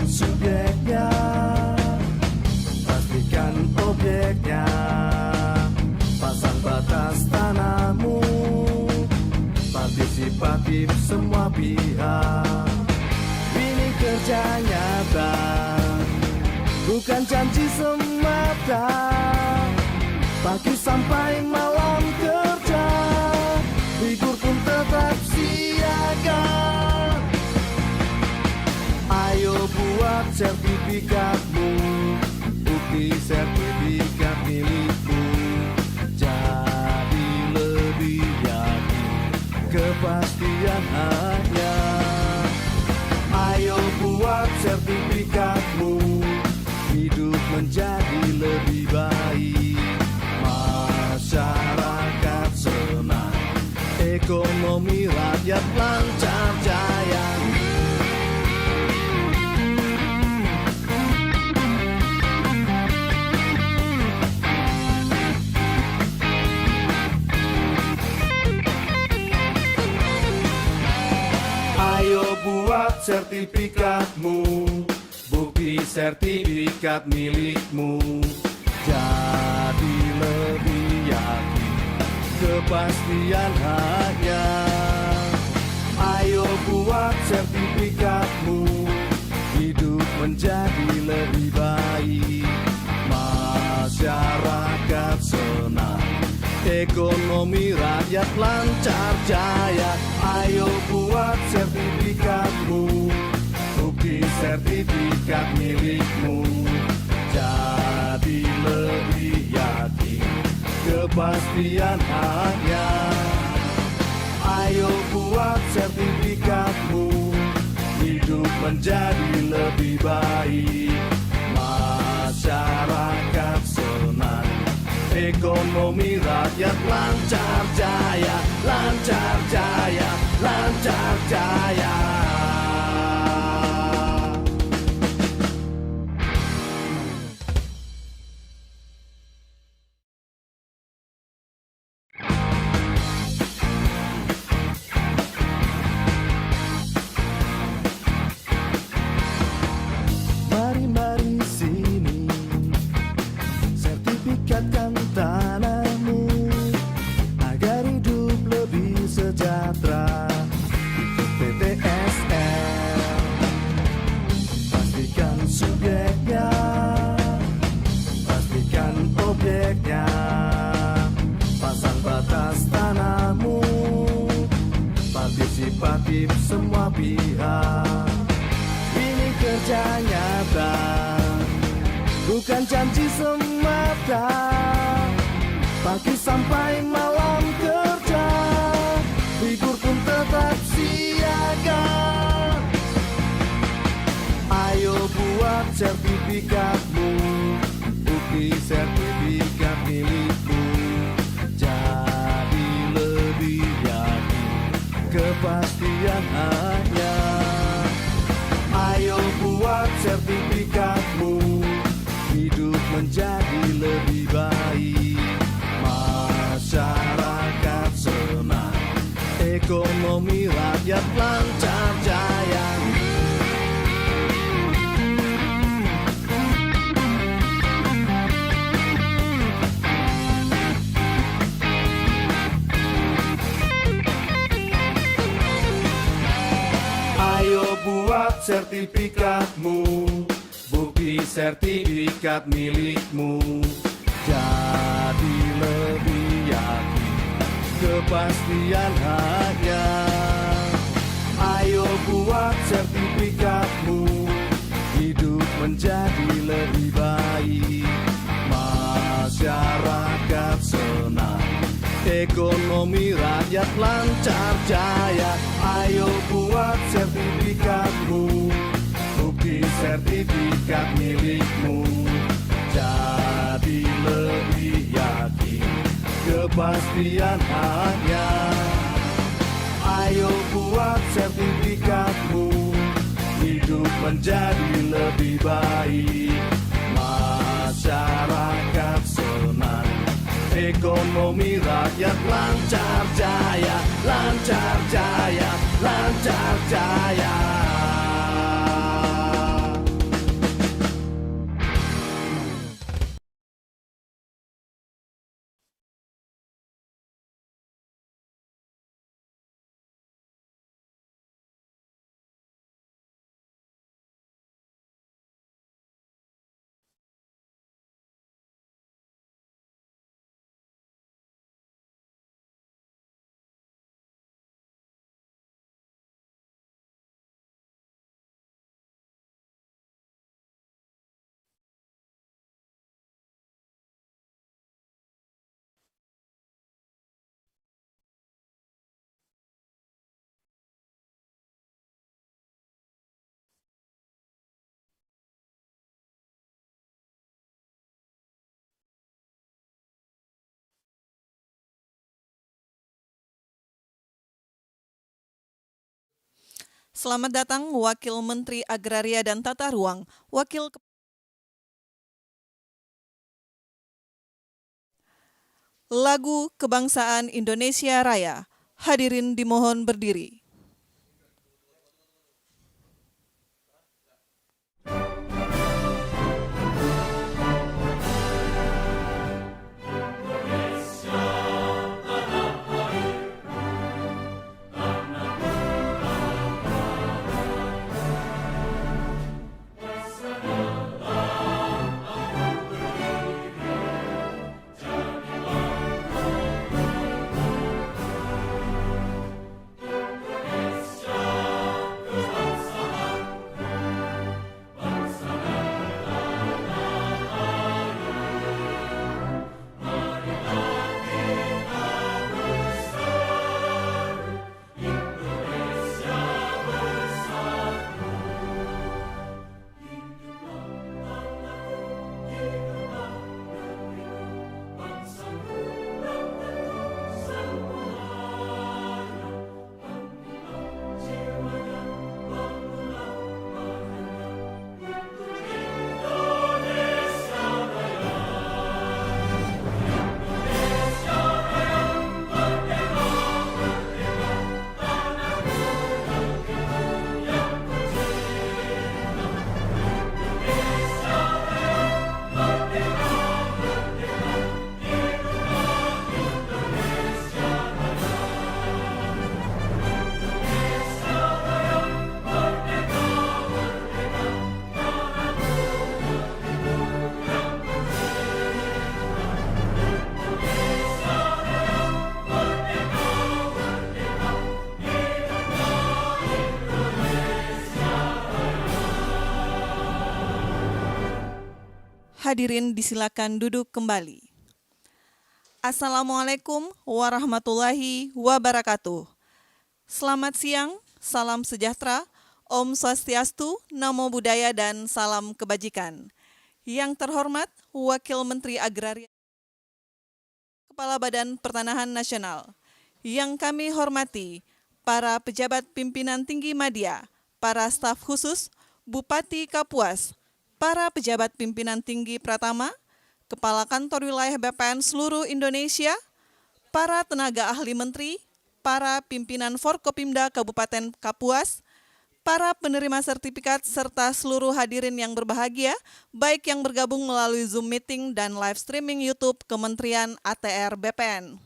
subjeknya, pastikan objeknya, pasang batas tanahmu, partisipatif semua pihak. Ini kerja nyata, bukan janji semata, pagi sampai malam kerja, libur pun tetap siaga. Ayo buat sertifikatmu, bukti sertifikat milikmu, jadi lebih yakin kepastian hanya. Ayo buat sertifikatmu, hidup menjadi lebih baik, masyarakat senang, ekonomi rakyat lancar jaya. Ayo buat sertifikatmu, bukti sertifikat milikmu, jadi lebih yakin kepastian hanya. Ayo buat sertifikatmu, hidup menjadi lebih baik, masyarakat senang, ekonomi rakyat lancar jaya. Ayo buat sertifikatmu, bukti sertifikat milikmu, jadi lebih yakin kepastian hanya. Ayo buat sertifikatmu, hidup menjadi lebih baik, masyarakat senang, ekonomi rakyat lancar jaya, lancar jaya, lancar jaya. Mari sini, sertifikatkan tanahmu agar hidup lebih sejahtera. Ikut PTSL, pastikan subjeknya, pastikan objeknya, pasang batas tanahmu, partisipatif semua pihak. Ini kerja nyata, bukan janji semata, pagi sampai malam kerja, libur pun tetap siaga. Ayo buat sertifikatmu, bukti sertifikat milikmu, jadi lebih yakin kepastian hanya. Ayo buat sertifikatmu, hidup menjadi lebih baik, masyarakat senang, ekonomi rakyat lancar jaya. Ayo buat sertifikatmu, bukti sertifikat milikmu, jadi lebih yakin kepastian hanya. Ayo buat sertifikatmu, hidup menjadi lebih baik, masyarakat senang, ekonomi rakyat lancar jaya. Ayo buat sertifikatmu, bukti sertifikat milikmu, jadi lebih yakin kepastian hanya. Ayo buat sertifikatmu, hidup menjadi lebih baik, masyarakat senang, ekonomi rakyat lancar jaya, lancar jaya, lancar jaya. Selamat datang Wakil Menteri Agraria dan Tata Ruang, Lagu Kebangsaan Indonesia Raya. Hadirin dimohon berdiri. Hadirin disilakan duduk kembali. Assalamualaikum warahmatullahi wabarakatuh. Selamat siang, salam sejahtera, Om Swastiastu, Namo Buddhaya, dan salam kebajikan. Yang terhormat Wakil Menteri Agraria, Kepala Badan Pertanahan Nasional. Yang kami hormati para pejabat pimpinan tinggi media, para staf khusus, Bupati Kapuas, para pejabat pimpinan tinggi Pratama, Kepala Kantor Wilayah BPN seluruh Indonesia, para tenaga ahli menteri, para pimpinan Forkopimda Kabupaten Kapuas, para penerima sertifikat, serta seluruh hadirin yang berbahagia, baik yang bergabung melalui Zoom Meeting dan live streaming YouTube Kementerian ATR BPN.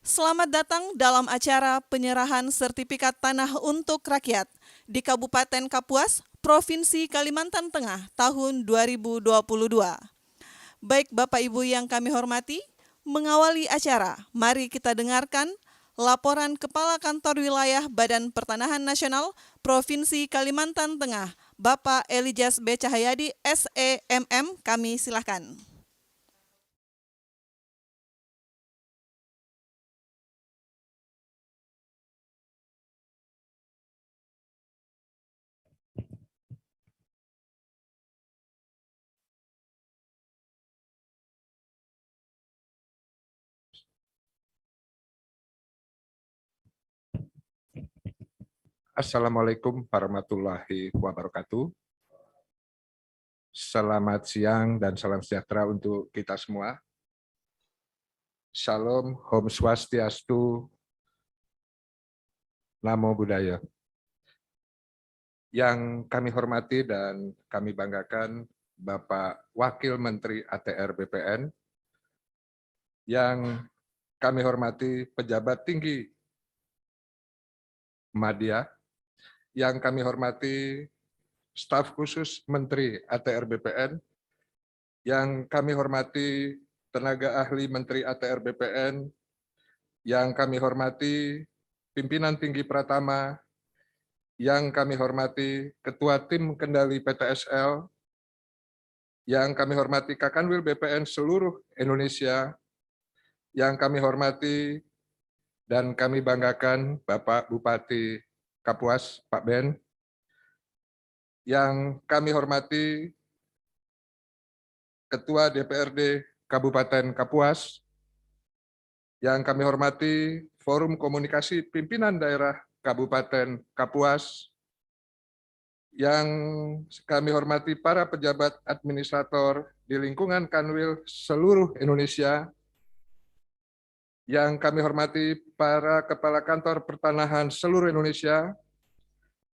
Selamat datang dalam acara penyerahan sertifikat tanah untuk rakyat di Kabupaten Kapuas, Provinsi Kalimantan Tengah tahun 2022. Baik Bapak Ibu yang kami hormati, mengawali acara, mari kita dengarkan laporan Kepala Kantor Wilayah Badan Pertanahan Nasional Provinsi Kalimantan Tengah, Bapak Elijaz B. Cahyadi, SEMM, kami silakan. Assalamualaikum warahmatullahi wabarakatuh. Selamat siang dan salam sejahtera untuk kita semua. Salam, Om Swastiastu, Namo Buddhaya. Yang kami hormati dan kami banggakan Bapak Wakil Menteri ATR BPN, yang kami hormati pejabat tinggi media, yang kami hormati staf khusus Menteri ATR BPN, yang kami hormati tenaga ahli Menteri ATR BPN, yang kami hormati pimpinan tinggi Pratama, yang kami hormati Ketua Tim Kendali PTSL, yang kami hormati Kakanwil BPN seluruh Indonesia, yang kami hormati dan kami banggakan Bapak Bupati Kapuas, Pak Ben, yang kami hormati Ketua DPRD Kabupaten Kapuas, yang kami hormati Forum Komunikasi Pimpinan Daerah Kabupaten Kapuas, Yang kami hormati para pejabat administrator di lingkungan Kanwil seluruh Indonesia, yang kami hormati para kepala kantor pertanahan seluruh Indonesia,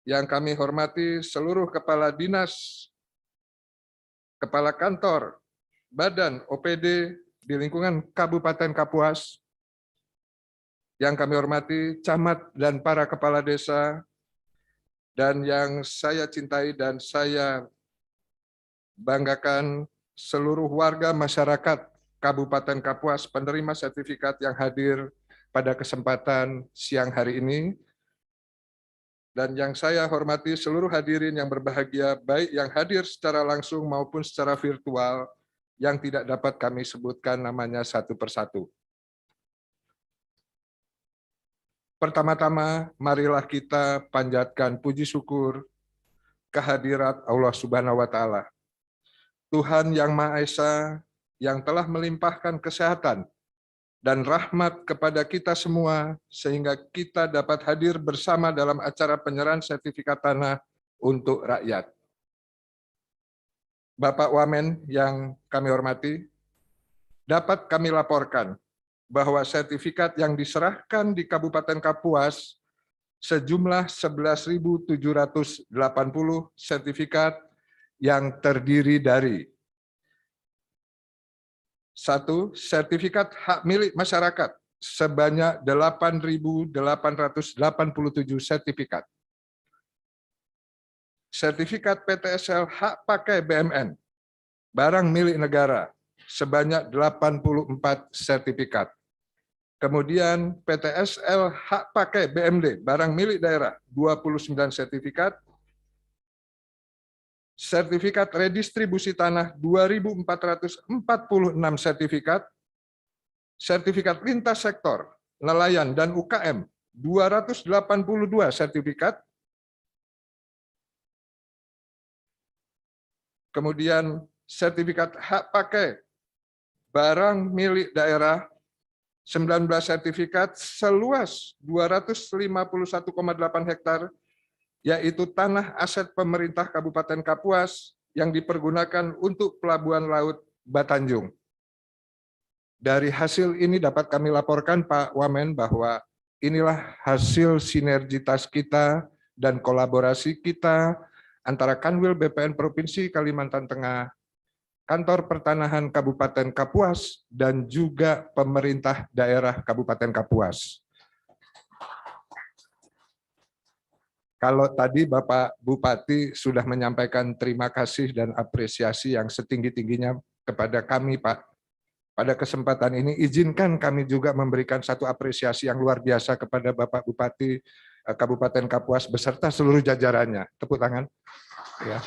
yang kami hormati seluruh kepala dinas, kepala kantor, badan OPD di lingkungan Kabupaten Kapuas, yang kami hormati camat dan para kepala desa, dan yang saya cintai dan saya banggakan seluruh warga masyarakat Kabupaten Kapuas penerima sertifikat yang hadir pada kesempatan siang hari ini. Dan yang saya hormati seluruh hadirin yang berbahagia, baik yang hadir secara langsung maupun secara virtual, yang tidak dapat kami sebutkan namanya satu persatu. Pertama-tama, marilah kita panjatkan puji syukur kehadirat Allah Subhanahu wa Ta'ala, Tuhan yang Maha Esa, yang telah melimpahkan kesehatan dan rahmat kepada kita semua, sehingga kita dapat hadir bersama dalam acara penyerahan sertifikat tanah untuk rakyat. Bapak Wamen yang kami hormati, dapat kami laporkan bahwa sertifikat yang diserahkan di Kabupaten Kapuas sejumlah 11.780 sertifikat yang terdiri dari: 1. Sertifikat hak milik masyarakat sebanyak 8.887 sertifikat. Sertifikat PTSL hak pakai BMN, barang milik negara, sebanyak 84 sertifikat. Kemudian PTSL hak pakai BMD, barang milik daerah, 29 sertifikat. Sertifikat redistribusi tanah 2.446 sertifikat. Sertifikat lintas sektor, nelayan dan UKM 282 sertifikat. Kemudian sertifikat hak pakai barang milik daerah 19 sertifikat seluas 251,8 hektar, yaitu tanah aset pemerintah Kabupaten Kapuas yang dipergunakan untuk Pelabuhan Laut Batanjung. Dari hasil ini dapat kami laporkan, Pak Wamen, bahwa inilah hasil sinergitas kita dan kolaborasi kita antara Kanwil BPN Provinsi Kalimantan Tengah, Kantor Pertanahan Kabupaten Kapuas, dan juga pemerintah daerah Kabupaten Kapuas. Kalau tadi Bapak Bupati sudah menyampaikan terima kasih dan apresiasi yang setinggi-tingginya kepada kami, Pak. Pada kesempatan ini, izinkan kami juga memberikan satu apresiasi yang luar biasa kepada Bapak Bupati Kabupaten Kapuas beserta seluruh jajarannya. Tepuk tangan. Ya.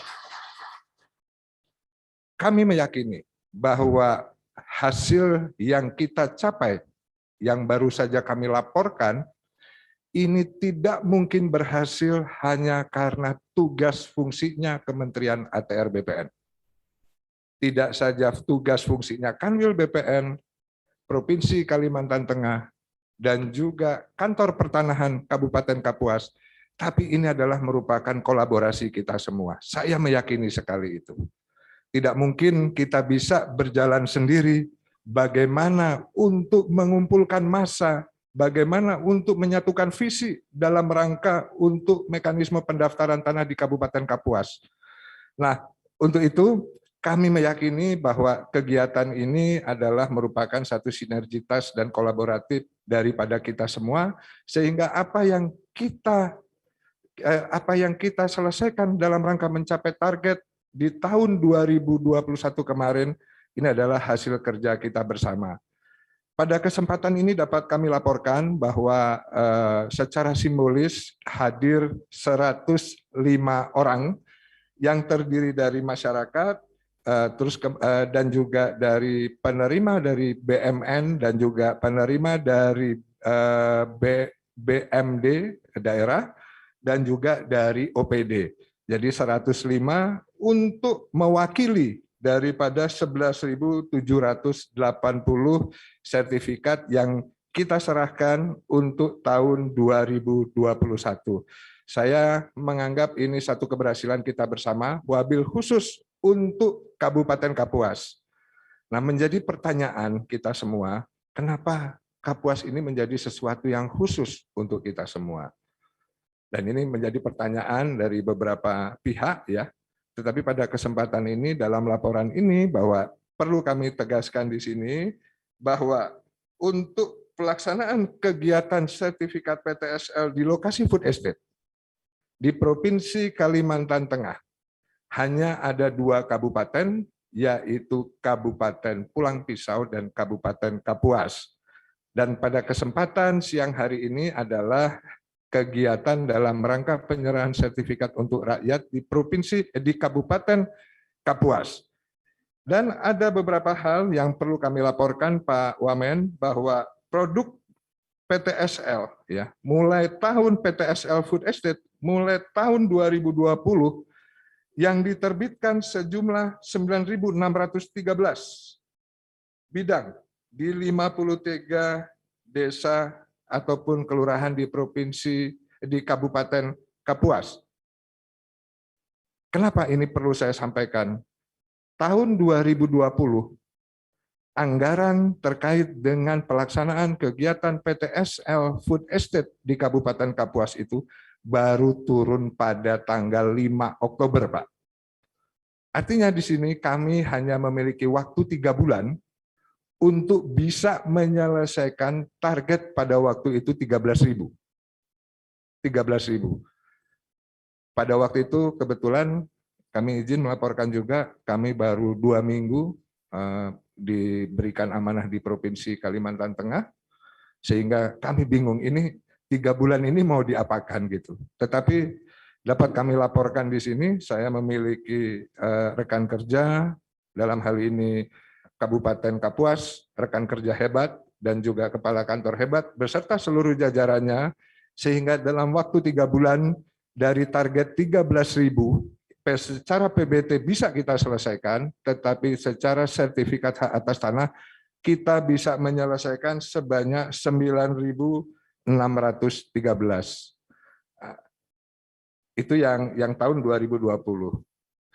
Kami meyakini bahwa hasil yang kita capai, yang baru saja kami laporkan, ini tidak mungkin berhasil hanya karena tugas fungsinya Kementerian ATR BPN. Tidak saja tugas fungsinya Kanwil BPN, Provinsi Kalimantan Tengah, dan juga Kantor Pertanahan Kabupaten Kapuas, tapi ini adalah merupakan kolaborasi kita semua. Saya meyakini sekali itu. Tidak mungkin kita bisa berjalan sendiri, bagaimana untuk mengumpulkan massa, bagaimana untuk menyatukan visi dalam rangka untuk mekanisme pendaftaran tanah di Kabupaten Kapuas. Nah, untuk itu kami meyakini bahwa kegiatan ini adalah merupakan satu sinergitas dan kolaboratif daripada kita semua, sehingga apa yang kita selesaikan dalam rangka mencapai target di tahun 2021 kemarin, ini adalah hasil kerja kita bersama. Pada kesempatan ini dapat kami laporkan bahwa secara simbolis hadir 105 orang yang terdiri dari masyarakat, dan juga dari penerima dari BMN dan juga penerima dari BMD daerah dan juga dari OPD. Jadi 105 untuk mewakili daripada 11.780 sertifikat yang kita serahkan untuk tahun 2021. Saya menganggap ini satu keberhasilan kita bersama, wabil khusus untuk Kabupaten Kapuas. Nah, menjadi pertanyaan kita semua, kenapa Kapuas ini menjadi sesuatu yang khusus untuk kita semua? Dan ini menjadi pertanyaan dari beberapa pihak ya. Tetapi pada kesempatan ini dalam laporan ini bahwa perlu kami tegaskan di sini bahwa untuk pelaksanaan kegiatan sertifikat PTSL di lokasi food estate di Provinsi Kalimantan Tengah hanya ada 2 kabupaten, yaitu Kabupaten Pulang Pisau dan Kabupaten Kapuas. Dan pada kesempatan siang hari ini adalah kegiatan dalam rangka penyerahan sertifikat untuk rakyat di Kabupaten Kapuas. Dan ada beberapa hal yang perlu kami laporkan Pak Wamen, bahwa produk PTSL ya, mulai tahun PTSL Food Estate mulai tahun 2020 yang diterbitkan sejumlah 9.613 bidang di 53 desa ataupun kelurahan di Kabupaten Kapuas. Kenapa ini perlu saya sampaikan? Tahun 2020 anggaran terkait dengan pelaksanaan kegiatan PTSL Food Estate di Kabupaten Kapuas itu baru turun pada tanggal 5 Oktober, Pak. Artinya di sini kami hanya memiliki waktu 3 bulan untuk bisa menyelesaikan target pada waktu itu 13.000. Pada waktu itu kebetulan kami izin melaporkan juga, kami baru 2 minggu diberikan amanah di Provinsi Kalimantan Tengah, sehingga kami bingung ini 3 bulan ini mau diapakan gitu. Tetapi dapat kami laporkan di sini, saya memiliki rekan kerja, dalam hal ini Kabupaten Kapuas, rekan kerja hebat, dan juga kepala kantor hebat, beserta seluruh jajarannya, sehingga dalam waktu 3 bulan dari target 13.000, secara PBT bisa kita selesaikan, tetapi secara sertifikat hak atas tanah, kita bisa menyelesaikan sebanyak 9.613. Itu yang tahun 2020.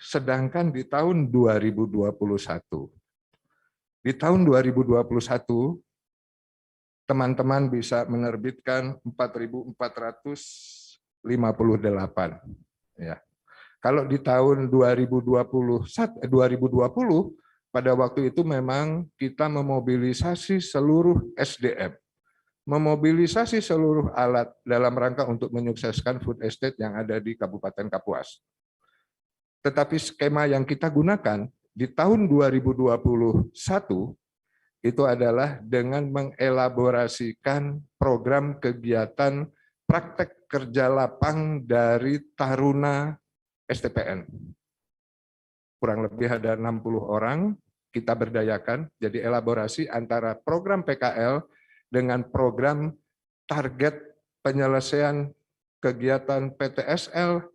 Sedangkan di tahun 2021, teman-teman bisa menerbitkan 4.458. Ya. Kalau di tahun 2020 pada waktu itu memang kita memobilisasi seluruh SDM, memobilisasi seluruh alat dalam rangka untuk menyukseskan food estate yang ada di Kabupaten Kapuas. Tetapi skema yang kita gunakan di tahun 2021 itu adalah dengan mengelaborasikan program kegiatan praktek kerja lapang dari Taruna STPN. Kurang lebih ada 60 orang kita berdayakan, jadi elaborasi antara program PKL dengan program target penyelesaian kegiatan PTSL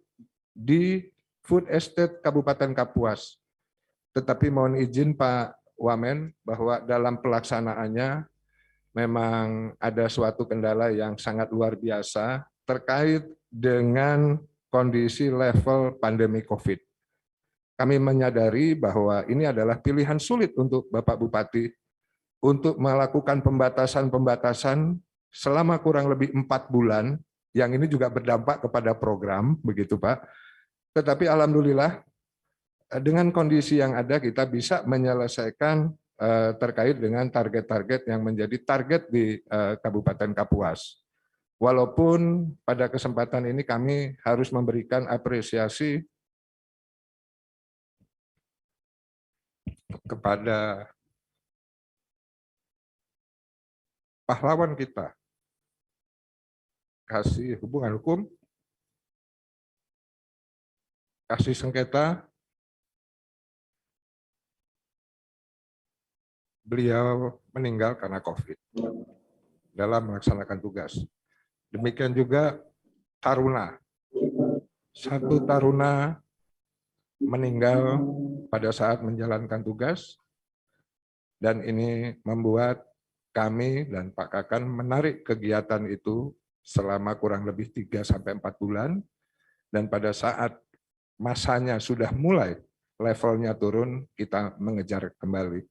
di Food Estate Kabupaten Kapuas. Tetapi mohon izin Pak Wamen bahwa dalam pelaksanaannya memang ada suatu kendala yang sangat luar biasa terkait dengan kondisi level pandemi COVID. Kami menyadari bahwa ini adalah pilihan sulit untuk Bapak Bupati untuk melakukan pembatasan-pembatasan selama kurang lebih 4 bulan, yang ini juga berdampak kepada program, begitu Pak. Tetapi alhamdulillah dengan kondisi yang ada kita bisa menyelesaikan terkait dengan target-target yang menjadi target di Kabupaten Kapuas. Walaupun pada kesempatan ini kami harus memberikan apresiasi kepada pahlawan kita, kasih hubungan hukum, kasih sengketa, beliau meninggal karena COVID dalam melaksanakan tugas. Demikian juga taruna, satu taruna meninggal pada saat menjalankan tugas, dan ini membuat kami dan Pak Kakan menarik kegiatan itu selama kurang lebih 3-4 bulan, dan pada saat masanya sudah mulai levelnya turun, kita mengejar kembali.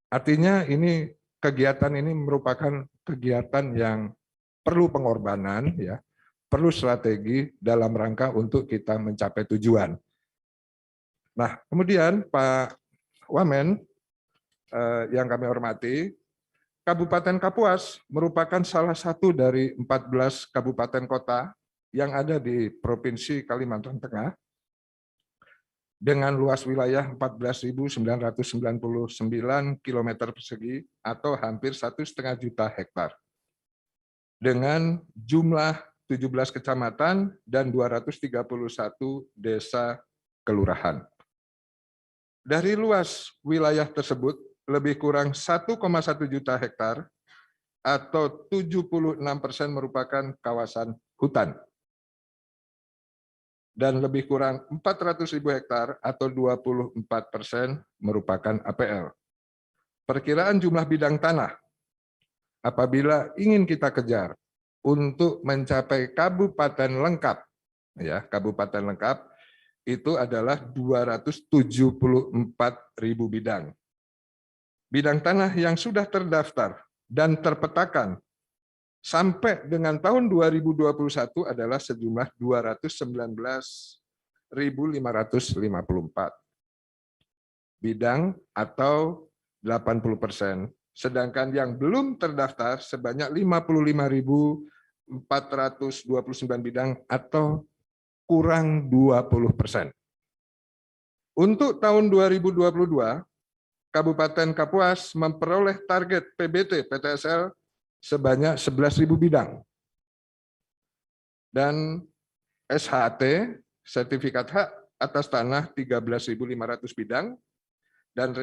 Artinya ini kegiatan ini merupakan kegiatan yang perlu pengorbanan, ya, perlu strategi dalam rangka untuk kita mencapai tujuan. Nah, kemudian Pak Wamen, yang kami hormati, Kabupaten Kapuas merupakan salah satu dari 14 kabupaten kota yang ada di Provinsi Kalimantan Tengah dengan luas wilayah 14.999 km persegi atau hampir 1,5 juta hektar. Dengan jumlah 17 kecamatan dan 231 desa kelurahan. Dari luas wilayah tersebut, lebih kurang 1,1 juta hektar atau 76% merupakan kawasan hutan. Dan lebih kurang 400.000 hektar atau 24% merupakan APL. Perkiraan jumlah bidang tanah apabila ingin kita kejar untuk mencapai kabupaten lengkap, ya, kabupaten lengkap itu adalah 274.000 bidang. Bidang tanah yang sudah terdaftar dan terpetakan sampai dengan tahun 2021 adalah sejumlah 219.554 bidang atau 80%. Sedangkan yang belum terdaftar sebanyak 55.429 bidang atau kurang 20%. Untuk tahun 2022, Kabupaten Kapuas memperoleh target PBT PTSL sebanyak 11.000 bidang. Dan SHT, sertifikat hak atas tanah 13.500 bidang, dan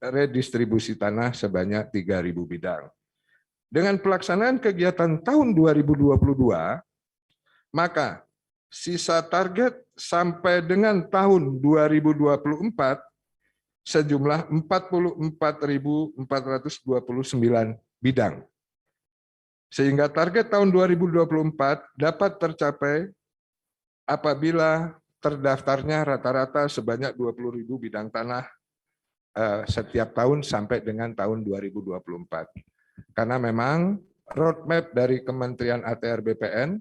redistribusi tanah sebanyak 3.000 bidang. Dengan pelaksanaan kegiatan tahun 2022, maka sisa target sampai dengan tahun 2024 sejumlah 44.429 bidang. Sehingga target tahun 2024 dapat tercapai apabila terdaftarnya rata-rata sebanyak 20.000 bidang tanah setiap tahun sampai dengan tahun 2024. Karena memang roadmap dari Kementerian ATR BPN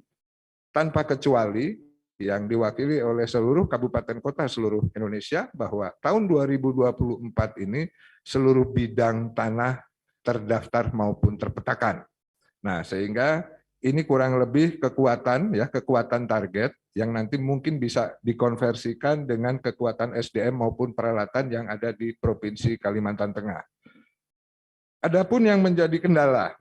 tanpa kecuali yang diwakili oleh seluruh kabupaten kota seluruh Indonesia bahwa tahun 2024 ini seluruh bidang tanah terdaftar maupun terpetakan. Nah, sehingga ini kurang lebih kekuatan, ya, kekuatan target yang nanti mungkin bisa dikonversikan dengan kekuatan SDM maupun peralatan yang ada di Provinsi Kalimantan Tengah. Adapun yang menjadi kendala,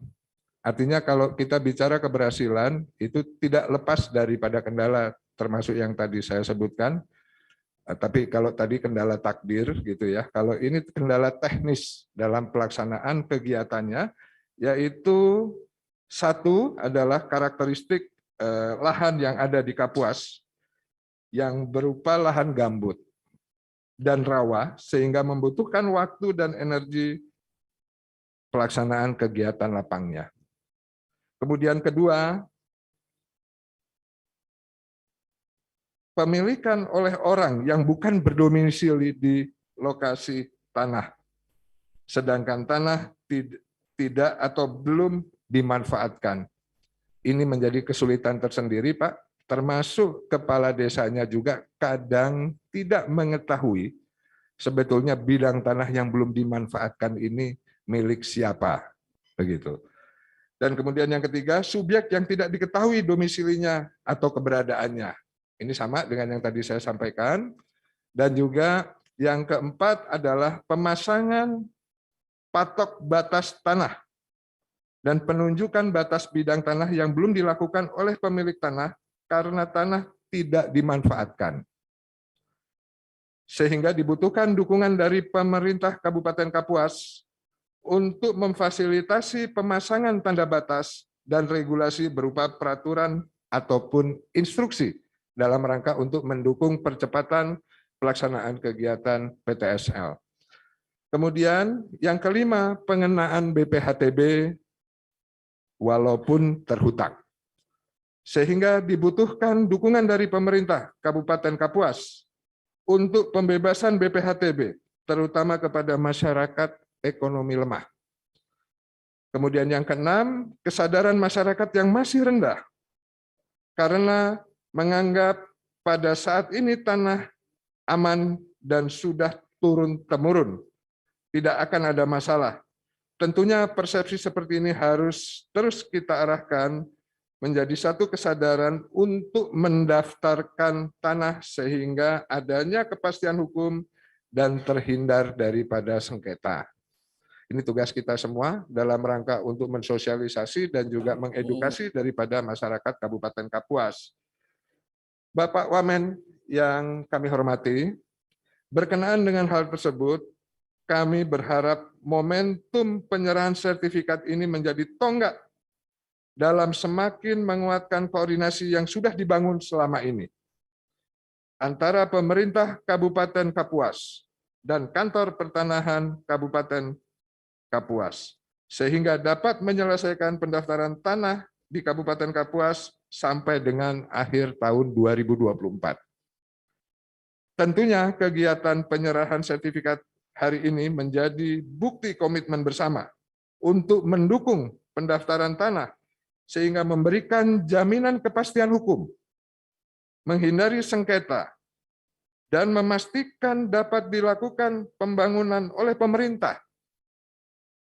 artinya kalau kita bicara keberhasilan itu tidak lepas daripada kendala termasuk yang tadi saya sebutkan, tapi kalau tadi kendala takdir gitu ya, kalau ini kendala teknis dalam pelaksanaan kegiatannya, yaitu satu adalah karakteristik lahan yang ada di Kapuas yang berupa lahan gambut dan rawa sehingga membutuhkan waktu dan energi pelaksanaan kegiatan lapangnya. Kemudian kedua, pemilikan oleh orang yang bukan berdomisili di lokasi tanah, sedangkan tanah tidak atau belum dimanfaatkan. Ini menjadi kesulitan tersendiri, Pak, termasuk kepala desanya juga kadang tidak mengetahui sebetulnya bidang tanah yang belum dimanfaatkan ini milik siapa, begitu. Dan kemudian yang ketiga, subjek yang tidak diketahui domisilinya atau keberadaannya. Ini sama dengan yang tadi saya sampaikan. Dan juga yang keempat adalah pemasangan patok batas tanah dan penunjukan batas bidang tanah yang belum dilakukan oleh pemilik tanah karena tanah tidak dimanfaatkan. Sehingga dibutuhkan dukungan dari pemerintah Kabupaten Kapuas untuk memfasilitasi pemasangan tanda batas dan regulasi berupa peraturan ataupun instruksi dalam rangka untuk mendukung percepatan pelaksanaan kegiatan PTSL. Kemudian yang kelima, pengenaan BPHTB walaupun terhutang. sehingga dibutuhkan dukungan dari pemerintah Kabupaten Kapuas untuk pembebasan BPHTB, terutama kepada masyarakat ekonomi lemah. Kemudian yang keenam, kesadaran masyarakat yang masih rendah karena menganggap pada saat ini tanah aman dan sudah turun-temurun, tidak akan ada masalah. Tentunya persepsi seperti ini harus terus kita arahkan menjadi satu kesadaran untuk mendaftarkan tanah sehingga adanya kepastian hukum dan terhindar daripada sengketa. Ini tugas kita semua dalam rangka untuk mensosialisasi dan juga mengedukasi daripada masyarakat Kabupaten Kapuas. Bapak Wamen yang kami hormati, berkenaan dengan hal tersebut, kami berharap momentum penyerahan sertifikat ini menjadi tonggak dalam semakin menguatkan koordinasi yang sudah dibangun selama ini antara pemerintah Kabupaten Kapuas dan Kantor Pertanahan Kabupaten Kapuas, sehingga dapat menyelesaikan pendaftaran tanah di Kabupaten Kapuas sampai dengan akhir tahun 2024. Tentunya kegiatan penyerahan sertifikat hari ini menjadi bukti komitmen bersama untuk mendukung pendaftaran tanah sehingga memberikan jaminan kepastian hukum, menghindari sengketa, dan memastikan dapat dilakukan pembangunan oleh pemerintah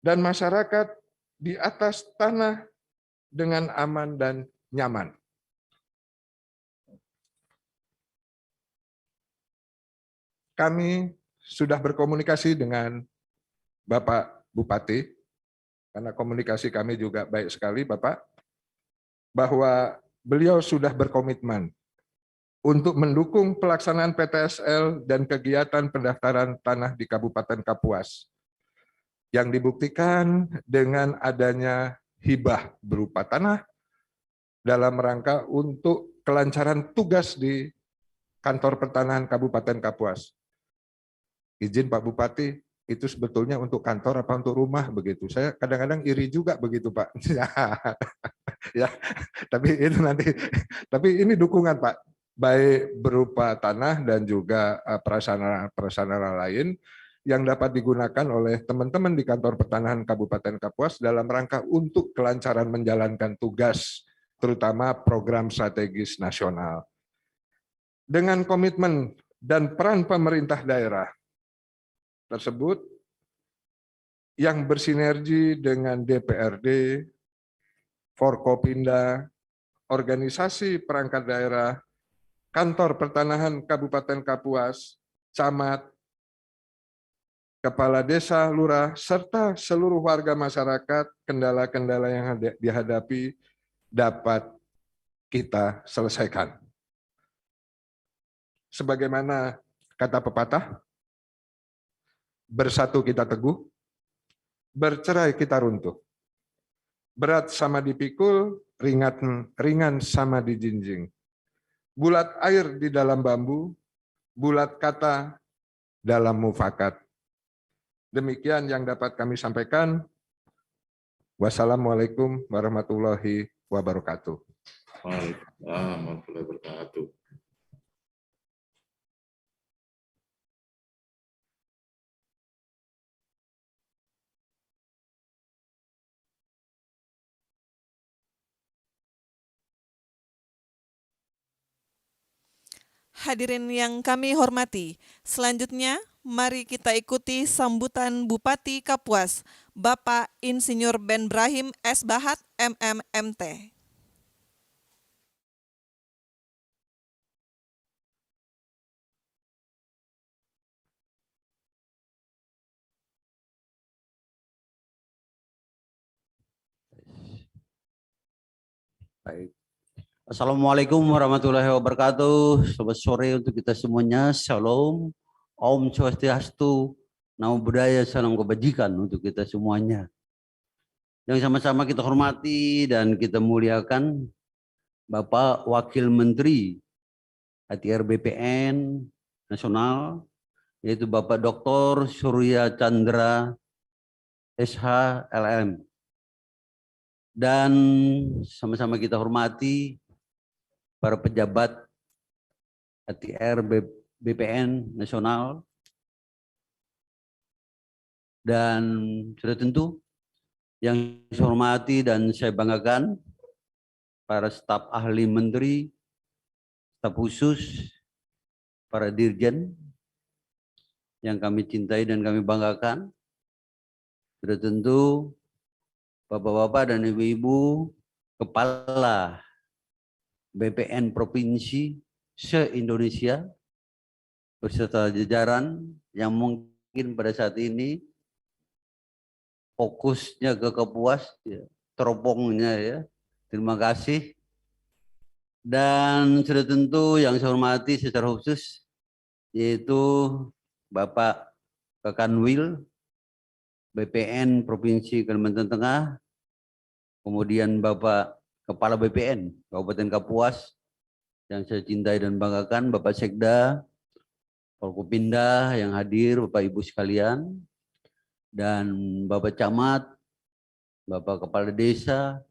dan masyarakat di atas tanah dengan aman dan nyaman. Kami sudah berkomunikasi dengan Bapak Bupati, karena komunikasi kami juga baik sekali, Bapak, bahwa beliau sudah berkomitmen untuk mendukung pelaksanaan PTSL dan kegiatan pendaftaran tanah di Kabupaten Kapuas, yang dibuktikan dengan adanya hibah berupa tanah dalam rangka untuk kelancaran tugas di Kantor Pertanahan Kabupaten Kapuas. Izin Pak Bupati, itu sebetulnya untuk kantor apa untuk rumah begitu? Saya kadang-kadang iri juga begitu, Pak. Ya, tapi itu nanti. Tapi ini dukungan, Pak, baik berupa tanah dan juga prasarana lain yang dapat digunakan oleh teman-teman di Kantor Pertanahan Kabupaten Kapuas dalam rangka untuk kelancaran menjalankan tugas, terutama program strategis nasional. Dengan komitmen dan peran pemerintah daerah tersebut yang bersinergi dengan DPRD, Forkopimda, organisasi perangkat daerah, Kantor Pertanahan Kabupaten Kapuas, camat, kepala desa, lurah, serta seluruh warga masyarakat, kendala-kendala yang dihadapi dapat kita selesaikan. Sebagaimana kata pepatah, bersatu kita teguh, bercerai kita runtuh. Berat sama dipikul, ringan sama dijinjing. Bulat air di dalam bambu, bulat kata dalam mufakat. Demikian yang dapat kami sampaikan. Wassalamualaikum warahmatullahi wabarakatuh. Waalaikumsalam warahmatullahi wabarakatuh. Hadirin yang kami hormati, selanjutnya mari kita ikuti sambutan Bupati Kapuas, Bapak Insinyur Ben Brahim S. Bahat, MMMT. Baik. Assalamualaikum warahmatullahi wabarakatuh. Selamat sore untuk kita semuanya. Shalom, Om Swastiastu, Namo Buddhaya, salam kebajikan untuk kita semuanya. Yang sama-sama kita hormati dan kita muliakan Bapak Wakil Menteri ATR BPN Nasional, yaitu Bapak Dr. Surya Chandra SH LM. Dan sama-sama kita hormati para pejabat ATR BPN nasional, dan sudah tentu yang saya hormati dan saya banggakan para staf ahli menteri, staf khusus, para dirjen yang kami cintai dan kami banggakan. Sudah tentu Bapak-bapak dan Ibu-ibu kepala BPN provinsi se-Indonesia beserta jajaran yang mungkin pada saat ini fokusnya ke Kapuas, ya, teropongnya ya. Terima kasih. Dan sudah tentu yang saya hormati secara khusus yaitu Bapak Kakanwil BPN Provinsi Kalimantan Tengah, kemudian Bapak Kepala BPN Kabupaten Kapuas yang saya cintai dan banggakan, Bapak Sekda, Forkopimda yang hadir, Bapak Ibu sekalian, dan Bapak Camat, Bapak Kepala Desa,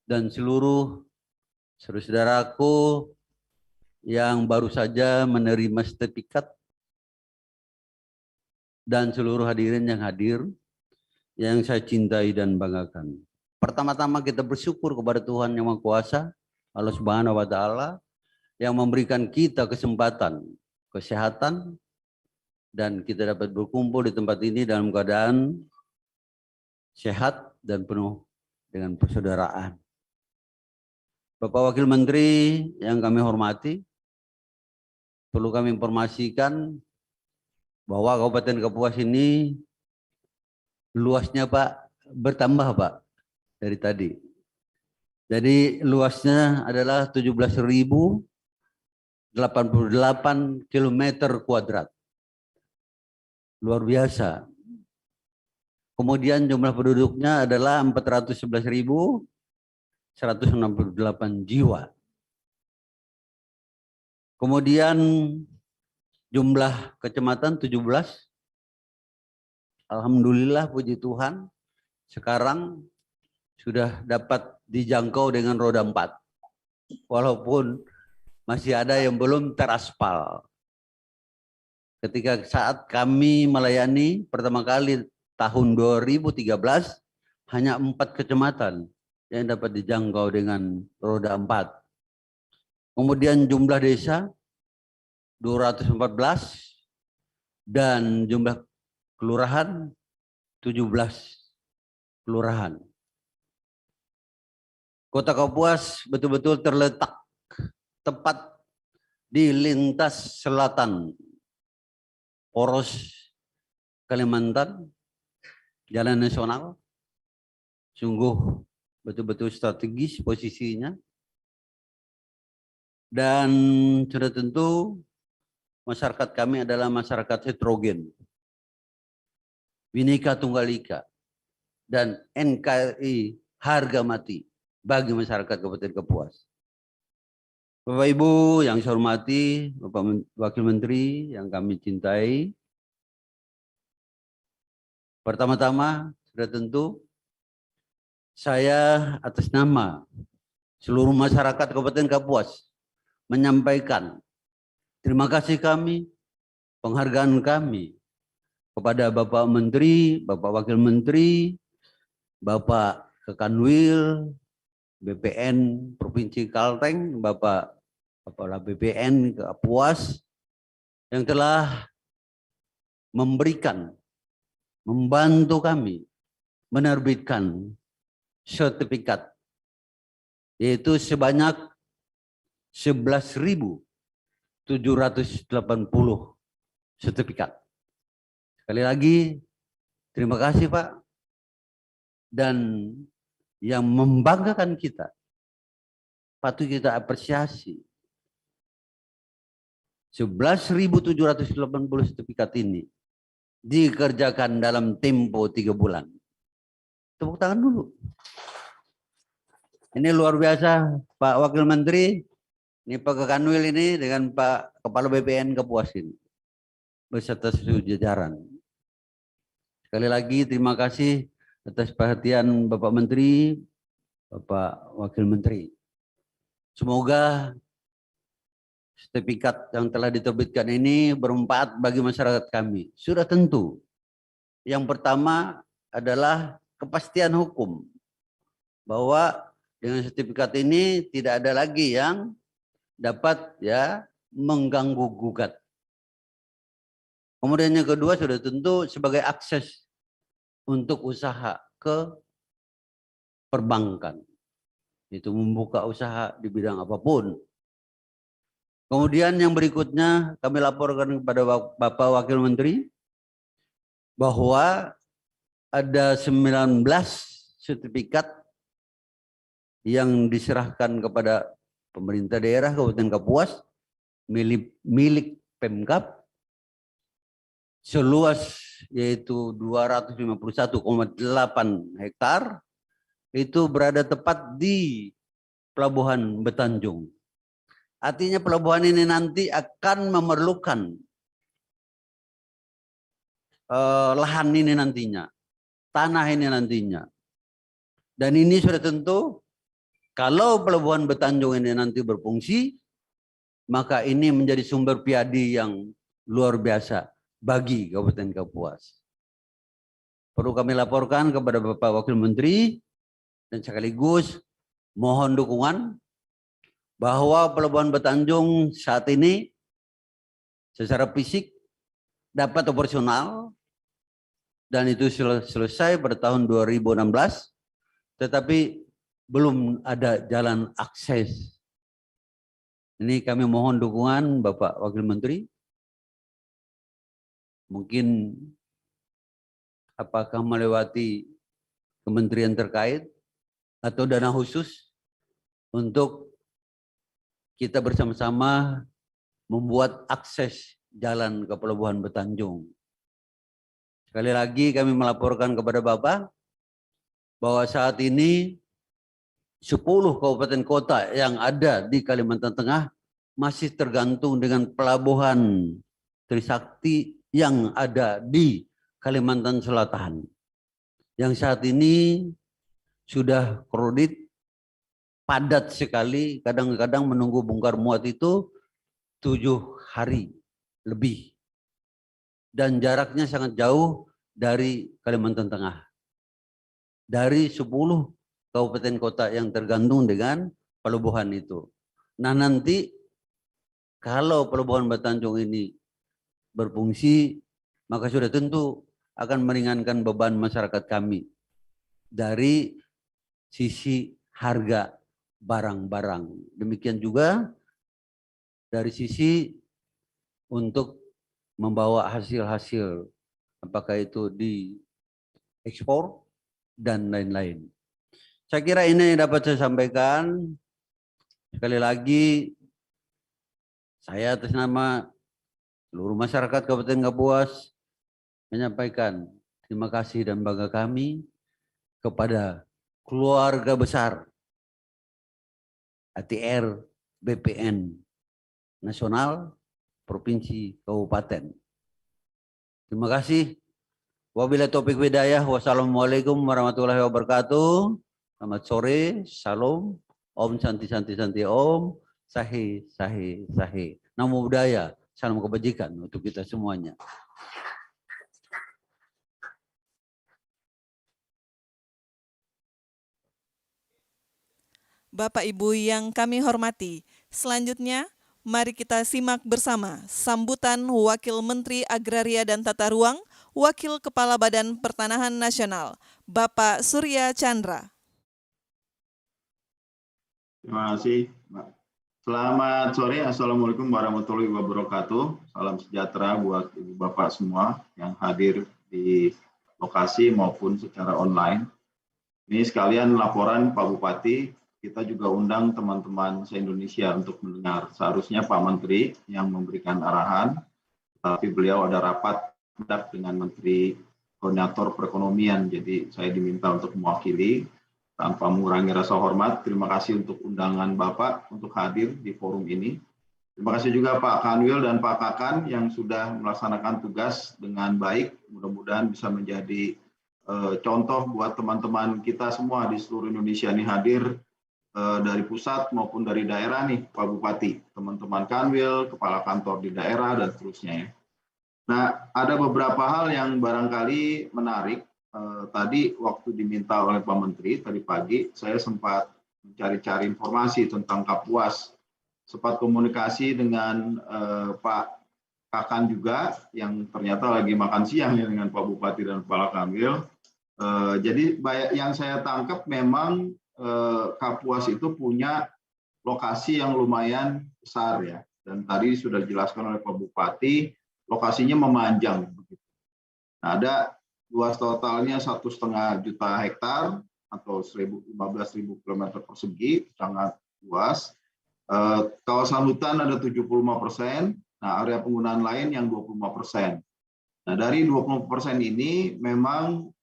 dan seluruh saudara-saudaraku yang baru saja menerima sertifikat, dan seluruh hadirin yang hadir, yang saya cintai dan banggakan. Pertama-tama kita bersyukur kepada Tuhan Yang Maha Kuasa, Allah Subhanahu wa Ta'ala, yang memberikan kita kesempatan, kesehatan, dan kita dapat berkumpul di tempat ini dalam keadaan sehat dan penuh dengan persaudaraan. Bapak Wakil Menteri yang kami hormati, perlu kami informasikan bahwa Kabupaten Kapuas ini luasnya Pak bertambah Pak dari tadi. Jadi luasnya adalah 17.088 km kuadrat. Luar biasa. Kemudian jumlah penduduknya adalah 411.168 jiwa. Kemudian jumlah kecamatan 17. Alhamdulillah puji Tuhan sekarang sudah dapat dijangkau dengan roda 4. Walaupun masih ada yang belum teraspal. Ketika saat kami melayani pertama kali tahun 2013 hanya 4 kecamatan yang dapat dijangkau dengan roda 4. Kemudian jumlah desa 214 dan jumlah kelurahan 17 kelurahan. Kota Kapuas betul-betul terletak tepat di lintas selatan poros Kalimantan, jalan nasional. Sungguh betul-betul strategis posisinya. Dan sudah tentu masyarakat kami adalah masyarakat heterogen, Bhinneka Tunggal Ika, dan NKRI harga mati bagi masyarakat Kabupaten Kapuas. Bapak Ibu yang saya hormati, Bapak Wakil Menteri yang kami cintai, pertama-tama sudah tentu saya atas nama seluruh masyarakat Kabupaten Kapuas menyampaikan terima kasih kami, penghargaan kami kepada Bapak Menteri, Bapak Wakil Menteri, Bapak Kakanwil, BPN Provinsi Kalteng, Bapak Kepala BPN Kapuas yang telah membantu kami menerbitkan sertifikat, yaitu sebanyak 11.780 sertifikat. Sekali lagi, terima kasih Pak. Dan yang membanggakan kita, patut kita apresiasi. 11.780 sertifikat ini dikerjakan dalam tempo 3 bulan. Tepuk tangan dulu. Ini luar biasa Pak Wakil Menteri, ini Pak Kakanwil ini dengan Pak Kepala BPN Kapuas ini, beserta seluruh jajaran. Sekali lagi terima kasih atas perhatian Bapak Menteri, Bapak Wakil Menteri. Semoga sertifikat yang telah diterbitkan ini bermanfaat bagi masyarakat kami? Sudah tentu. Yang pertama adalah kepastian hukum. Bahwa dengan sertifikat ini tidak ada lagi yang dapat mengganggu gugat. Kemudian yang kedua sudah tentu sebagai akses untuk usaha ke perbankan. Itu membuka usaha di bidang apapun. Kemudian yang berikutnya kami laporkan kepada Bapak Wakil Menteri bahwa ada 19 sertifikat yang diserahkan kepada pemerintah daerah Kabupaten Kapuas milik Pemkab seluas yaitu 251,8 hektar itu berada tepat di Pelabuhan Betanjung. Artinya pelabuhan ini nanti akan memerlukan lahan ini nantinya, tanah ini nantinya. Dan ini sudah tentu kalau Pelabuhan Betanjung ini nanti berfungsi, maka ini menjadi sumber piadi yang luar biasa bagi Kabupaten Kapuas. Perlu kami laporkan kepada Bapak Wakil Menteri dan sekaligus mohon dukungan bahwa Pelabuhan Betanjung saat ini secara fisik dapat operasional dan itu selesai pada tahun 2016, tetapi belum ada jalan akses. Ini kami mohon dukungan Bapak Wakil Menteri. Mungkin apakah melewati kementerian terkait atau dana khusus untuk kita bersama-sama membuat akses jalan ke Pelabuhan Betanjung. Sekali lagi kami melaporkan kepada Bapak bahwa saat ini 10 kabupaten kota yang ada di Kalimantan Tengah masih tergantung dengan pelabuhan Trisakti yang ada di Kalimantan Selatan. Yang saat ini sudah kredit padat sekali, kadang-kadang menunggu bongkar muat itu 7 hari lebih. Dan jaraknya sangat jauh dari Kalimantan Tengah. Dari 10 kabupaten kota yang tergantung dengan pelabuhan itu. Nah nanti kalau Pelabuhan Betanjung ini berfungsi, maka sudah tentu akan meringankan beban masyarakat kami dari sisi harga barang-barang. Demikian juga dari sisi untuk membawa hasil-hasil, apakah itu di ekspor dan lain-lain. Saya kira ini yang dapat saya sampaikan. Sekali lagi, saya atas nama seluruh masyarakat Kabupaten Kapuas menyampaikan terima kasih dan bangga kami kepada keluarga besar ATR BPN Nasional Provinsi Kabupaten. Terima kasih. Wabillahi taufiq hidayah. Wassalamualaikum warahmatullahi wabarakatuh. Selamat sore. Salam. Om Santi Santi Santi Om. Sahi Sahi Sahi. Namo Buddhaya. Salam kebajikan untuk kita semuanya. Bapak Ibu yang kami hormati, selanjutnya mari kita simak bersama sambutan Wakil Menteri Agraria dan Tata Ruang, Wakil Kepala Badan Pertanahan Nasional, Bapak Surya Chandra. Terima kasih, Mbak. Selamat sore, Assalamualaikum warahmatullahi wabarakatuh. Salam sejahtera buat Ibu Bapak semua yang hadir di lokasi maupun secara online. Ini sekalian laporan Pak Bupati, kita juga undang teman-teman se-Indonesia untuk mendengar. Seharusnya Pak Menteri yang memberikan arahan, tapi beliau ada rapat dengan Menteri Koordinator Perekonomian, jadi saya diminta untuk mewakili. Tanpa mengurangi rasa hormat, terima kasih untuk undangan Bapak untuk hadir di forum ini. Terima kasih juga Pak Kanwil dan Pak Kakan yang sudah melaksanakan tugas dengan baik. Mudah-mudahan bisa menjadi contoh buat teman-teman kita semua di seluruh Indonesia ini hadir dari pusat maupun dari daerah nih Pak Bupati, teman-teman Kanwil, kepala kantor di daerah dan seterusnya ya. Nah, ada beberapa hal yang barangkali menarik. Tadi waktu diminta oleh Pak Menteri tadi pagi, saya sempat mencari-cari informasi tentang Kapuas, sempat komunikasi dengan Pak Kakan juga yang ternyata lagi makan siang ya dengan Pak Bupati dan Kepala Kanwil. Jadi yang saya tangkap memang Kapuas itu punya lokasi yang lumayan besar ya, dan tadi sudah dijelaskan oleh Pak Bupati, lokasinya memanjang. Nah, ada luas totalnya 1,5 juta hektar atau 15.000 km persegi, sangat luas. Kawasan hutan ada 75%, nah area penggunaan lain yang 25%. Nah, dari 20% ini memang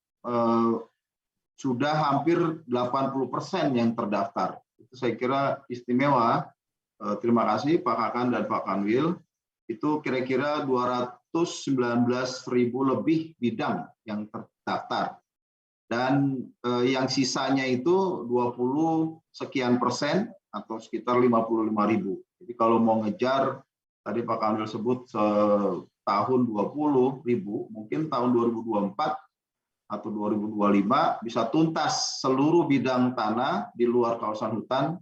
sudah hampir 80% yang terdaftar. Itu saya kira istimewa. Terima kasih Pak Kakan dan Pak Kanwil. Itu kira-kira 219.000 lebih bidang yang terdaftar. Dan yang sisanya itu 20 sekian persen atau sekitar 55.000. Jadi kalau mau ngejar, tadi Pak Kanwil sebut tahun 20.000, mungkin tahun 2024 atau 2025 bisa tuntas seluruh bidang tanah di luar kawasan hutan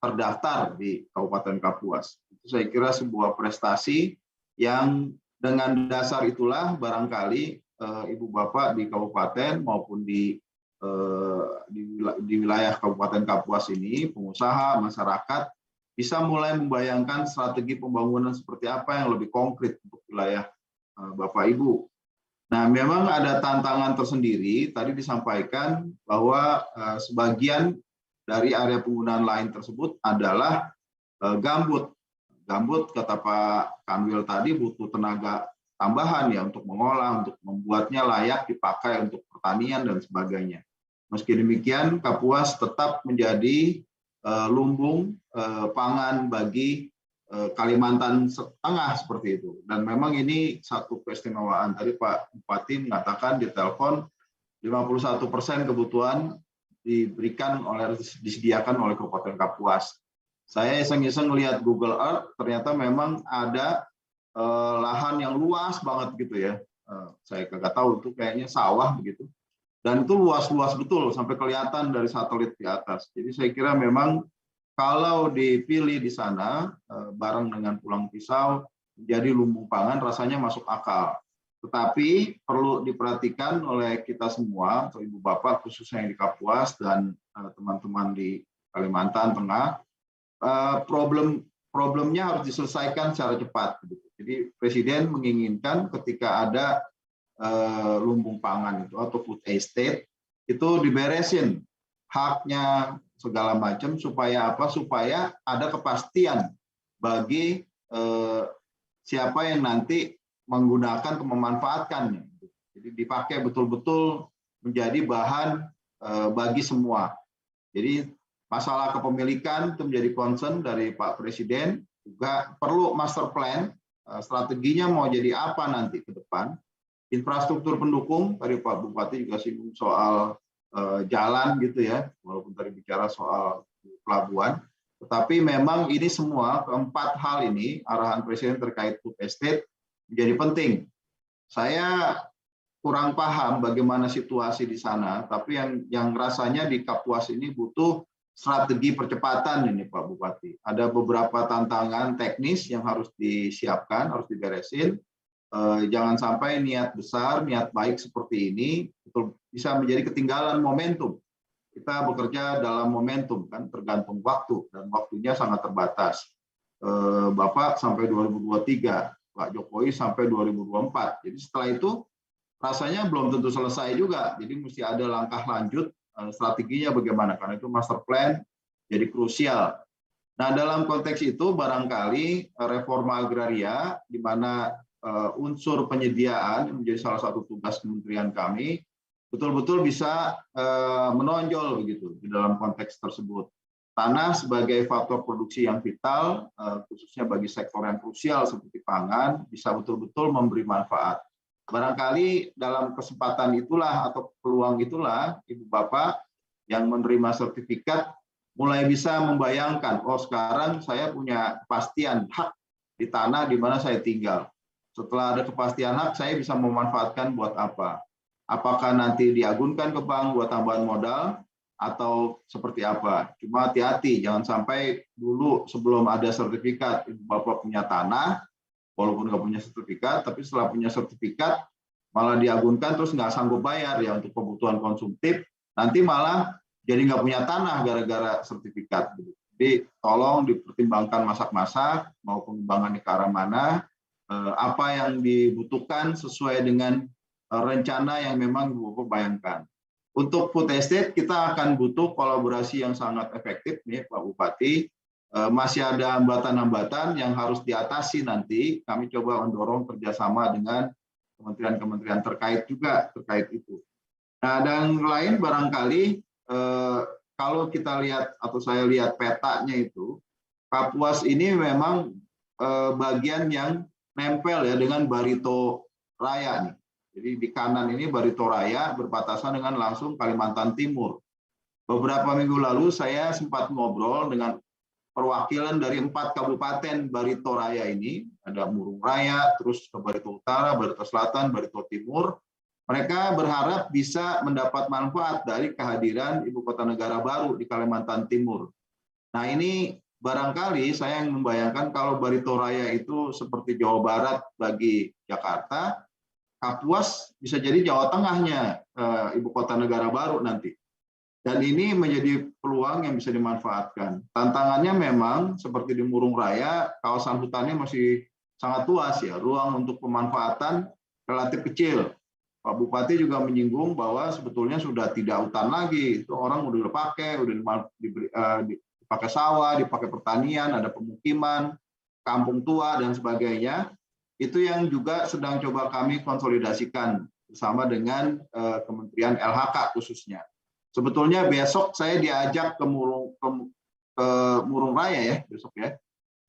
terdaftar di Kabupaten Kapuas. Itu saya kira sebuah prestasi yang dengan dasar itulah barangkali Ibu Bapak di kabupaten maupun di wilayah Kabupaten Kapuas ini, pengusaha, masyarakat bisa mulai membayangkan strategi pembangunan seperti apa yang lebih konkret untuk wilayah Bapak Ibu. Nah, memang ada tantangan tersendiri. Tadi disampaikan bahwa sebagian dari area penggunaan lain tersebut adalah gambut. Gambut, kata Pak Kanwil tadi, butuh tenaga tambahan ya untuk mengolah, untuk membuatnya layak dipakai untuk pertanian dan sebagainya. Meski demikian, Kapuas tetap menjadi lumbung pangan bagi Kalimantan Tengah seperti itu. Dan memang ini satu keistimewaan. Tadi Pak Bupati mengatakan di telepon 51% kebutuhan disediakan oleh Kabupaten Kapuas. Saya iseng-iseng lihat Google Earth, ternyata memang ada lahan yang luas banget gitu ya. Saya nggak tahu itu kayaknya sawah begitu. Dan itu luas-luas betul sampai kelihatan dari satelit di atas. Jadi saya kira memang kalau dipilih di sana bareng dengan pulang pisau menjadi lumbung pangan rasanya masuk akal. Tetapi perlu diperhatikan oleh kita semua, atau Ibu Bapak khususnya yang di Kapuas dan teman-teman di Kalimantan Tengah, problemnya harus diselesaikan secara cepat. Jadi Presiden menginginkan ketika ada lumbung pangan itu atau food estate itu diberesin haknya segala macam supaya apa? Supaya ada kepastian bagi siapa yang nanti menggunakan atau memanfaatkannya. Jadi dipakai betul-betul menjadi bahan bagi semua. Jadi masalah kepemilikan itu menjadi concern dari Pak Presiden, juga perlu master plan, strateginya mau jadi apa nanti ke depan. Infrastruktur pendukung, tadi Pak Bupati juga singgung soal jalan gitu ya, walaupun tadi bicara soal pelabuhan, tetapi memang ini semua keempat hal ini arahan Presiden terkait food estate menjadi penting. Saya kurang paham bagaimana situasi di sana, tapi yang rasanya di Kapuas ini butuh strategi percepatan ini Pak Bupati. Ada beberapa tantangan teknis yang harus disiapkan, harus diberesin. Jangan sampai niat besar, niat baik seperti ini betul bisa menjadi ketinggalan momentum. Kita bekerja dalam momentum kan, tergantung waktu dan waktunya sangat terbatas. Bapak sampai 2023, Pak Jokowi sampai 2024. Jadi setelah itu rasanya belum tentu selesai juga. Jadi mesti ada langkah lanjut strateginya bagaimana, karena itu master plan jadi krusial. Nah, dalam konteks itu barangkali reforma agraria di mana unsur penyediaan menjadi salah satu tugas kementerian kami betul-betul bisa menonjol begitu di dalam konteks tersebut. Tanah sebagai faktor produksi yang vital, khususnya bagi sektor yang krusial seperti pangan, bisa betul-betul memberi manfaat. Barangkali dalam kesempatan itulah atau peluang itulah Ibu Bapak yang menerima sertifikat mulai bisa membayangkan, oh sekarang saya punya kepastian hak di tanah di mana saya tinggal. Setelah ada kepastian hak, saya bisa memanfaatkan buat apa? Apakah nanti diagunkan ke bank buat tambahan modal atau seperti apa? Cuma hati-hati, jangan sampai dulu sebelum ada sertifikat, Ibu Bapak punya tanah, walaupun nggak punya sertifikat, tapi setelah punya sertifikat malah diagunkan terus nggak sanggup bayar ya untuk kebutuhan konsumtif, nanti malah jadi nggak punya tanah gara-gara sertifikat. Jadi tolong dipertimbangkan masak-masak mau pengembangannya ke arah mana, apa yang dibutuhkan sesuai dengan rencana yang memang Bapak bayangkan. Untuk food estate kita akan butuh kolaborasi yang sangat efektif nih Pak Bupati. Masih ada hambatan-hambatan yang harus diatasi nanti. Kami coba mendorong kerjasama dengan kementerian-kementerian terkait juga terkait itu. Nah, dan lain barangkali kalau kita lihat atau saya lihat petanya itu, Kapuas ini memang bagian yang nempel ya dengan Barito Raya nih. Jadi di kanan ini Barito Raya berbatasan dengan langsung Kalimantan Timur. Beberapa minggu lalu saya sempat ngobrol dengan perwakilan dari 4 kabupaten Barito Raya ini, ada Murung Raya, terus ke Barito Utara, Barito Selatan, Barito Timur. Mereka berharap bisa mendapat manfaat dari kehadiran Ibu Kota Negara baru di Kalimantan Timur. Nah ini barangkali saya yang membayangkan kalau Barito Raya itu seperti Jawa Barat bagi Jakarta, Kapuas bisa jadi Jawa Tengahnya Ibu Kota Negara baru nanti. Dan ini menjadi peluang yang bisa dimanfaatkan. Tantangannya memang seperti di Murung Raya, kawasan hutannya masih sangat luas ya, ruang untuk pemanfaatan relatif kecil. Pak Bupati juga menyinggung bahwa sebetulnya sudah tidak hutan lagi, itu orang udah dipakai, udah dipakai sawah, dipakai pertanian, ada pemukiman, kampung tua dan sebagainya. Itu yang juga sedang coba kami konsolidasikan bersama dengan Kementerian LHK khususnya. Sebetulnya besok saya diajak ke Murung Raya ya besok ya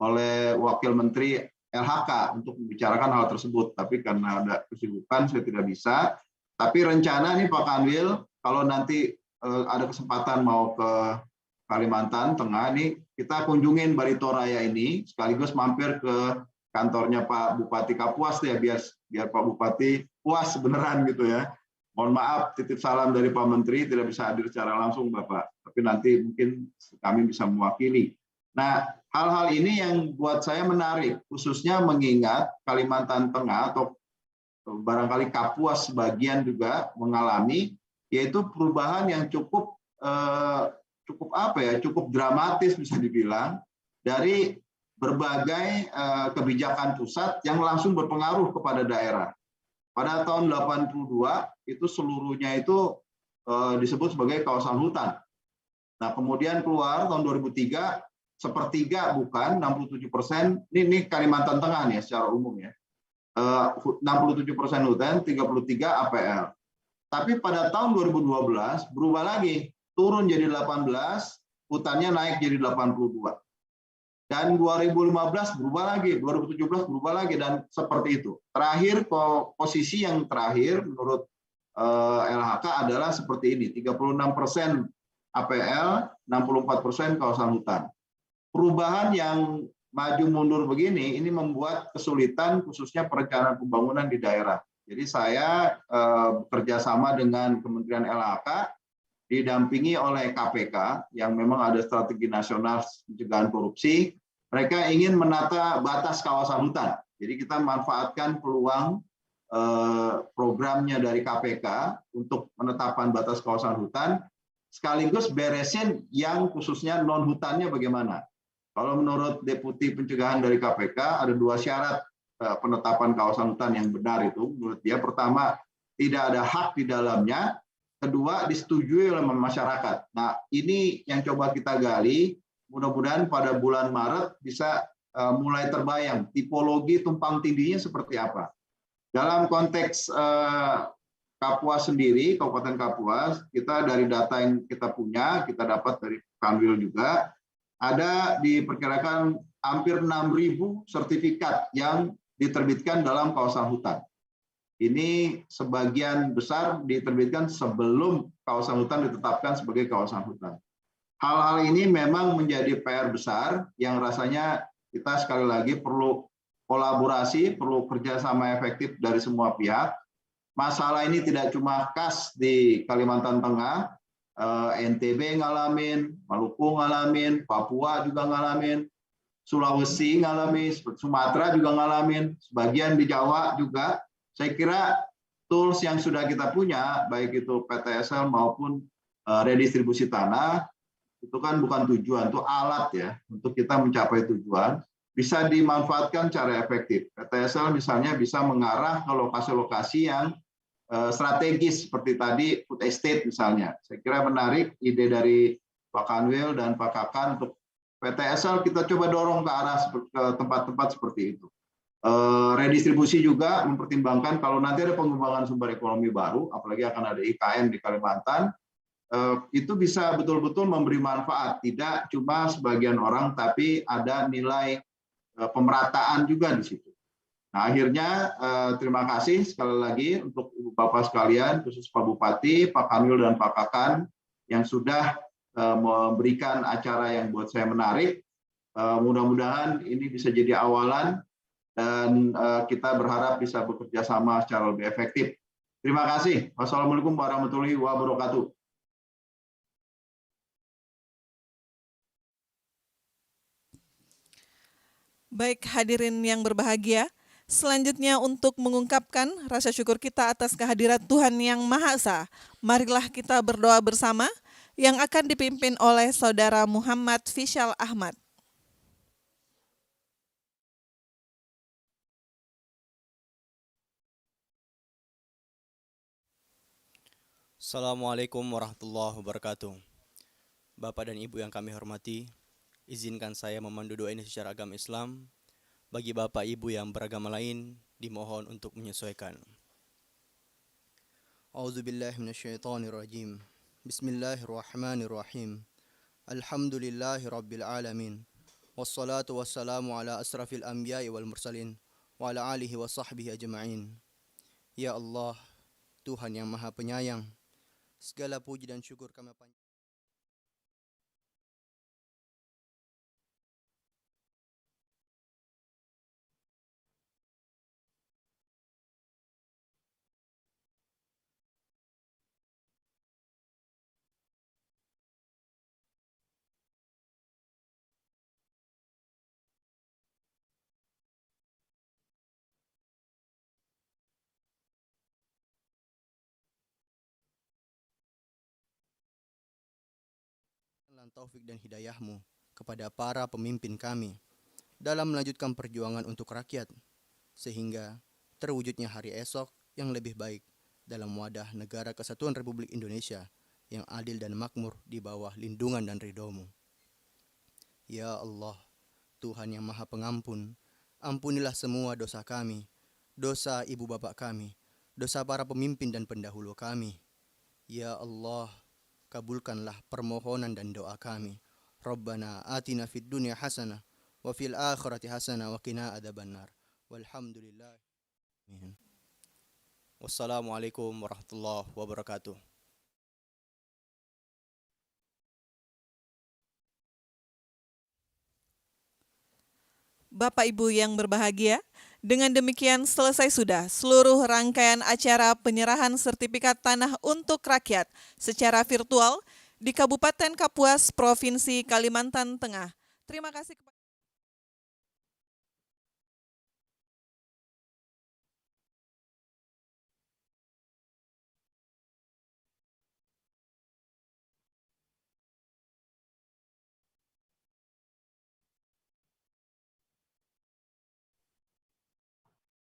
oleh Wakil Menteri LHK untuk membicarakan hal tersebut. Tapi karena ada kesibukan saya tidak bisa. Tapi rencana nih Pak Kanwil, kalau nanti ada kesempatan mau ke Kalimantan Tengah nih, kita kunjungin Barito Raya ini sekaligus mampir ke kantornya Pak Bupati Kapuas ya biar Pak Bupati puas beneran gitu ya. Mohon maaf, titip salam dari Pak Menteri, tidak bisa hadir secara langsung Bapak, tapi nanti mungkin kami bisa mewakili. Nah, hal-hal ini yang buat saya menarik, khususnya mengingat Kalimantan Tengah atau barangkali Kapuas sebagian juga mengalami, yaitu perubahan yang cukup dramatis bisa dibilang, dari berbagai kebijakan pusat yang langsung berpengaruh kepada daerah. Pada tahun 82 itu seluruhnya itu disebut sebagai kawasan hutan. Nah kemudian keluar tahun 2003 sepertiga bukan 67%. Ini Kalimantan Tengah nih secara umum ya. 67% hutan, 33 APL. Tapi pada tahun 2012 berubah lagi, turun jadi 18, hutannya naik jadi 82. Dan 2015 berubah lagi, 2017 berubah lagi, dan seperti itu. Terakhir, posisi yang terakhir menurut LHK adalah seperti ini, 36% APL, 64% kawasan hutan. Perubahan yang maju mundur begini, ini membuat kesulitan khususnya perencanaan pembangunan di daerah. Jadi saya bekerja sama dengan Kementerian LHK, didampingi oleh KPK, yang memang ada strategi nasional pencegahan korupsi. Mereka ingin menata batas kawasan hutan. Jadi kita manfaatkan peluang programnya dari KPK untuk penetapan batas kawasan hutan, sekaligus beresin yang khususnya non-hutannya bagaimana. Kalau menurut Deputi Pencegahan dari KPK, ada 2 syarat penetapan kawasan hutan yang benar itu. Menurut dia, pertama, tidak ada hak di dalamnya. Kedua, disetujui oleh masyarakat. Nah, ini yang coba kita gali. Mudah-mudahan pada bulan Maret bisa mulai terbayang tipologi tumpang tindihnya seperti apa. Dalam konteks Kapuas sendiri, Kabupaten Kapuas, kita dari data yang kita punya, kita dapat dari Kanwil juga, ada diperkirakan hampir 6.000 sertifikat yang diterbitkan dalam kawasan hutan. Ini sebagian besar diterbitkan sebelum kawasan hutan ditetapkan sebagai kawasan hutan. hal-hal ini memang menjadi PR besar yang rasanya kita sekali lagi perlu kolaborasi, perlu kerjasama efektif dari semua pihak. Masalah ini tidak cuma khas di Kalimantan Tengah, NTB ngalamin, Maluku ngalamin, Papua juga ngalamin, Sulawesi ngalamin, Sumatera juga ngalamin, sebagian di Jawa juga. Saya kira tools yang sudah kita punya, baik itu PTSL maupun redistribusi tanah, itu kan bukan tujuan, itu alat ya untuk kita mencapai tujuan, bisa dimanfaatkan secara efektif. PTSL misalnya bisa mengarah ke lokasi-lokasi yang strategis seperti tadi food estate misalnya. Saya kira menarik ide dari Pak Kanwil dan Pak Kakan untuk PTSL kita coba dorong ke arah ke tempat-tempat seperti itu. Redistribusi juga mempertimbangkan kalau nanti ada pengembangan sumber ekonomi baru, apalagi akan ada IKN di Kalimantan, itu bisa betul-betul memberi manfaat, tidak cuma sebagian orang, tapi ada nilai pemerataan juga di situ. Nah, akhirnya terima kasih sekali lagi untuk Ibu Bapak sekalian, khusus Pak Bupati, Pak Kanwil dan Pak Kakan yang sudah memberikan acara yang buat saya menarik. Mudah-mudahan ini bisa jadi awalan dan kita berharap bisa bekerja sama secara lebih efektif. Terima kasih. Wassalamualaikum warahmatullahi wabarakatuh. Baik hadirin yang berbahagia, selanjutnya untuk mengungkapkan rasa syukur kita atas kehadiran Tuhan Yang Maha Esa, marilah kita berdoa bersama yang akan dipimpin oleh Saudara Muhammad Fishal Ahmad. Assalamualaikum warahmatullahi wabarakatuh. Bapak dan Ibu yang kami hormati, izinkan saya memandu doa ini secara agama Islam. Bagi Bapak Ibu yang beragama lain, dimohon untuk menyesuaikan. A'udzubillahi minasyaitonirrajim. Bismillahirrahmanirrahim. Alhamdulillahi rabbil alamin. Wassalatu wassalamu ala asrafil anbiya'i wal mursalin wa ala alihi wa sahbihi ajma'in. Ya Allah, Tuhan yang Maha Penyayang, segala puji dan syukur kami panjatkan. Taufik dan hidayahmu kepada para pemimpin kami dalam melanjutkan perjuangan untuk rakyat, sehingga terwujudnya hari esok yang lebih baik dalam wadah negara kesatuan Republik Indonesia yang adil dan makmur di bawah lindungan dan ridho-Mu. Ya Allah, Tuhan yang Maha Pengampun, ampunilah semua dosa kami, dosa ibu bapak kami, dosa para pemimpin dan pendahulu kami. Ya Allah, kabulkanlah permohonan dan doa kami. Rabbana atina fid dunya hasanah wa fil akhirati hasanah wa qina adzabannar. Walhamdulillah. Wassalamualaikum warahmatullahi wabarakatuh. Bapak Ibu yang berbahagia, dengan demikian selesai sudah seluruh rangkaian acara penyerahan sertifikat tanah untuk rakyat secara virtual di Kabupaten Kapuas, Provinsi Kalimantan Tengah. Terima kasih kepada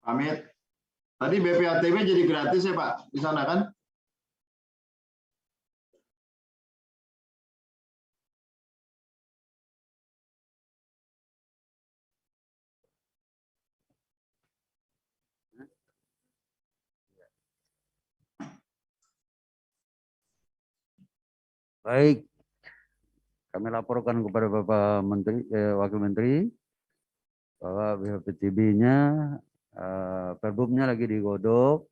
Pamit. Tadi BPATB jadi gratis ya Pak di sana kan? Baik, kami laporkan kepada Bapak Menteri, Wakil Menteri bahwa BPTB-nya, perbumnya lagi digodok,